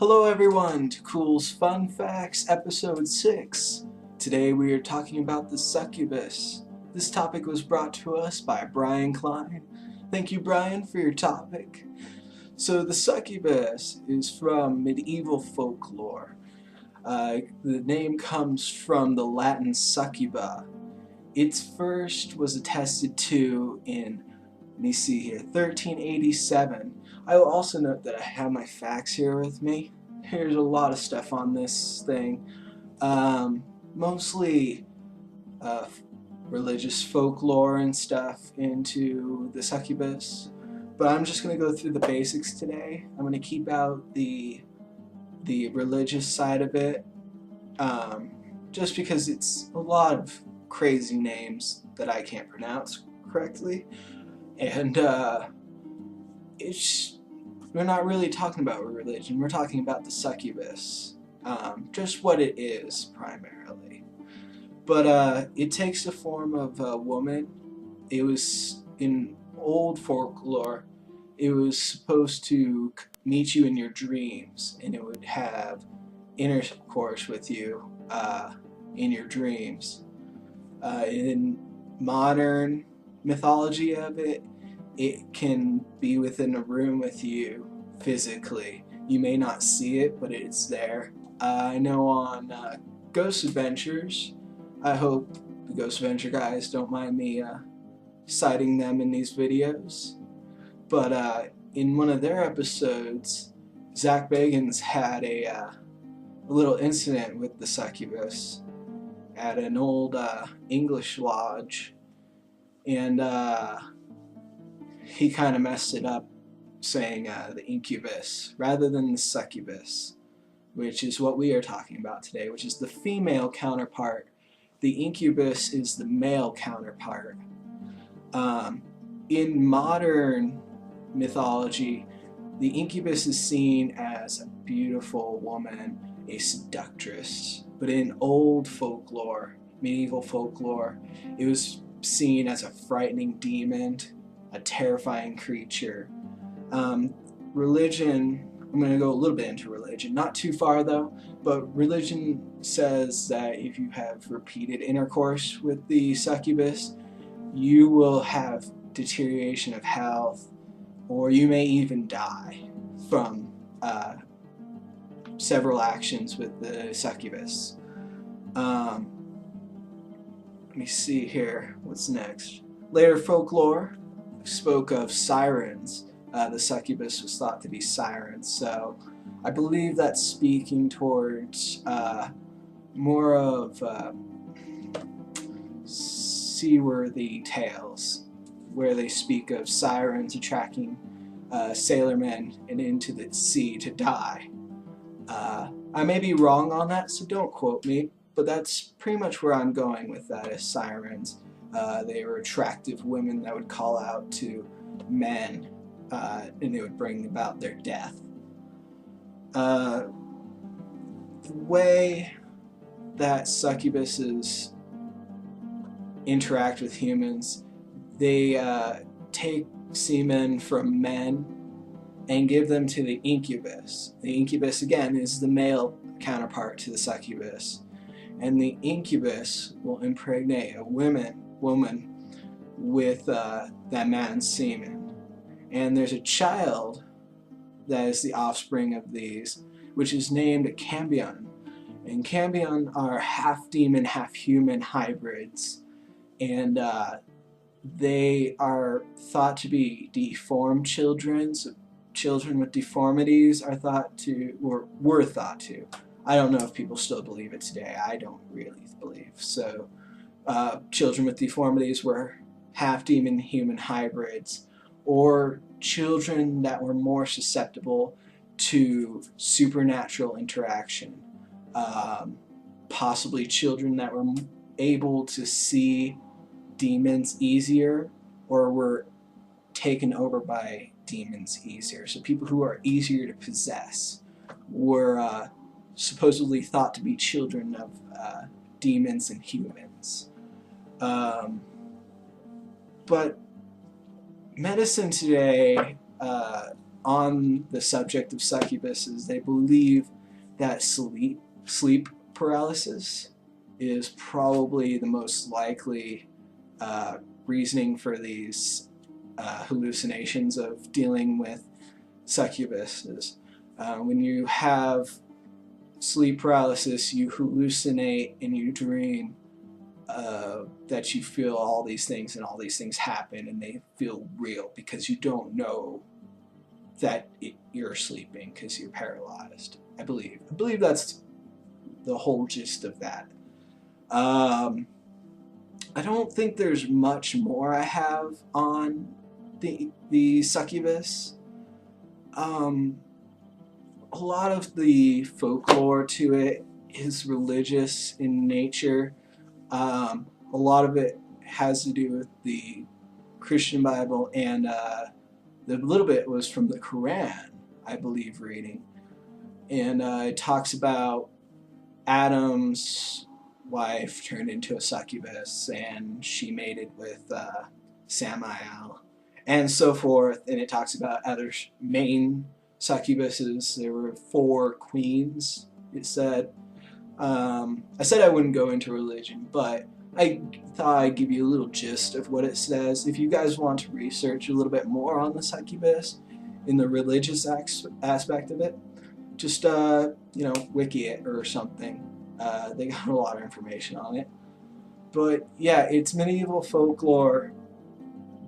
Hello everyone to Culz Fun Facts episode 6. Today we are talking about the succubus. This topic was brought to us by Bryan Kleine. Thank you, Bryan, for your topic. So the succubus is from medieval folklore. The name comes from the Latin succuba. Its first was attested to in, let me see here, 1387. I will also note that I have my facts here with me. There's a lot of stuff on this thing. Mostly religious folklore and stuff into the succubus. But I'm just going to go through the basics today. I'm going to keep out the religious side of it, just because it's a lot of crazy names that I can't pronounce correctly. And we're not really talking about religion, we're talking about the succubus. Just what it is, primarily. But it takes the form of a woman. It was, in old folklore, it was supposed to meet you in your dreams, and it would have intercourse with you in your dreams. In modern mythology of it, it can be within a room with you physically. You may not see it, but it's there. I know on Ghost Adventures, I hope the Ghost Adventure guys don't mind me citing them in these videos, but in one of their episodes, Zach Bagans had a little incident with the succubus at an old English lodge, and he kind of messed it up, saying the incubus rather than the succubus, which is what we are talking about today, which is the female counterpart. The incubus is the male counterpart. In modern mythology, the incubus is seen as a beautiful woman, a seductress, but in old folklore, medieval folklore, it was seen as a frightening demon, a terrifying creature. Religion, I'm going to go a little bit into religion, not too far though, but religion says that if you have repeated intercourse with the succubus, you will have deterioration of health, or you may even die from several actions with the succubus. Let me see here, what's next? Later folklore spoke of sirens. The succubus was thought to be sirens, so I believe that's speaking towards more of seaworthy tales, where they speak of sirens attracting sailormen and into the sea to die. I may be wrong on that, so don't quote me, but that's pretty much where I'm going with that, as sirens. They were attractive women that would call out to men, and it would bring about their death. The way that succubuses interact with humans, they take semen from men and give them to the incubus. The incubus, again, is the male counterpart to the succubus. And the incubus will impregnate a woman with that man's semen. And there's a child that is the offspring of these, which is named a cambion. And cambion are half demon, half human hybrids. And they are thought to be deformed children. So children with deformities are thought to, or were thought to. I don't know if people still believe it today. I don't really believe. So children with deformities were half demon human hybrids, or children that were more susceptible to supernatural interaction. Possibly children that were able to see demons easier, or were taken over by demons easier. So people who are easier to possess were supposedly thought to be children of demons and humans. But medicine today on the subject of succubuses, they believe that sleep paralysis is probably the most likely reasoning for these hallucinations of dealing with succubuses. When you have sleep paralysis, you hallucinate and you dream that you feel all these things and all these things happen and they feel real because you don't know that you're sleeping because you're paralyzed. I believe that's the whole gist of that. I don't think there's much more I have on the succubus. A lot of the folklore to it is religious in nature. A lot of it has to do with the Christian Bible, and the little bit was from the Quran, I believe, reading. And it talks about Adam's wife turned into a succubus, and she mated with Samael, and so forth. And it talks about other main succubuses. There were 4 queens, it said. I said I wouldn't go into religion, but I thought I'd give you a little gist of what it says. If you guys want to research a little bit more on the succubus in the religious aspect of it, just wiki it or something. They got a lot of information on it. But yeah, it's medieval folklore,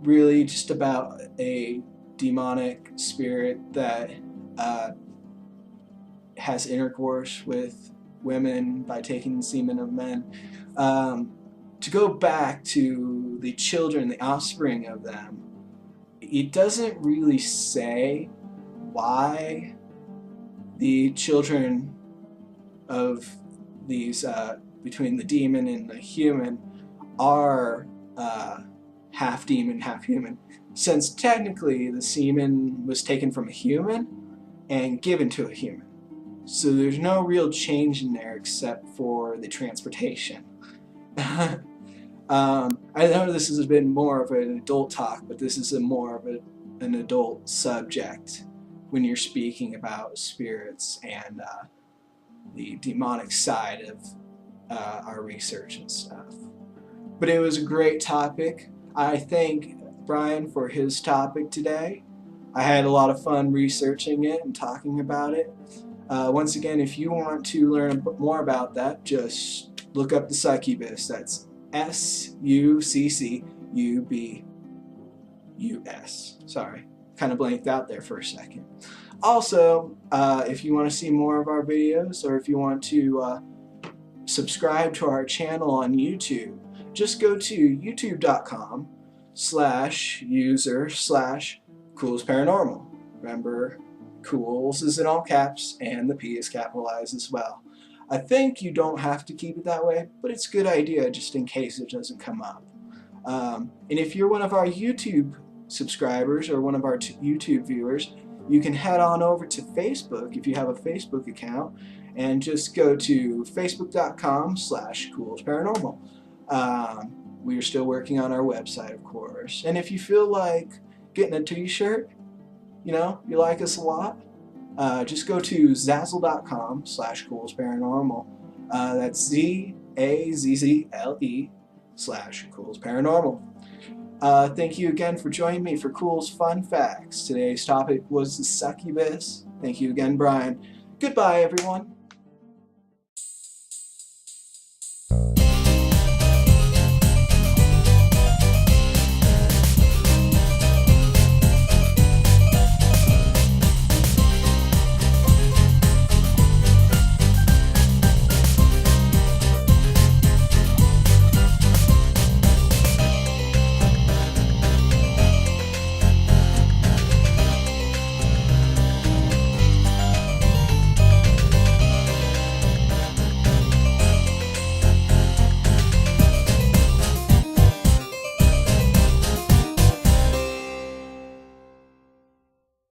really just about a demonic spirit that has intercourse with women by taking the semen of men. To go back to the children, the offspring of them, it doesn't really say why the children of these, between the demon and the human, are half demon, half human, since technically the semen was taken from a human and given to a human. So there's no real change in there except for the transportation. I know this has been more of an adult talk, but this is more of an adult subject when you're speaking about spirits and the demonic side of our research and stuff. But it was a great topic. I thank Bryan for his topic today. I had a lot of fun researching it and talking about it. Once again, if you want to learn more about that, just look up the succubus. That's Succubus. Sorry, kind of blanked out there for a second. Also, if you want to see more of our videos, or if you want to subscribe to our channel on YouTube, just go to youtube.com/user/CulzParanormal. Remember, Culz is in all caps and the P is capitalized as well. I think you don't have to keep it that way, but it's a good idea just in case it doesn't come up. And if you're one of our YouTube subscribers or one of our YouTube viewers, you can head on over to Facebook if you have a Facebook account and just go to facebook.com/CulzParanormal. We are still working on our website, of course. And if you feel like getting a t-shirt, you like us a lot, just go to zazzle.com/CulzParanormal. That's ZAZZLE/CulzParanormal. Thank you again for joining me for Culz Fun Facts. Today's topic was the succubus. Thank you again, Bryan. Goodbye, everyone.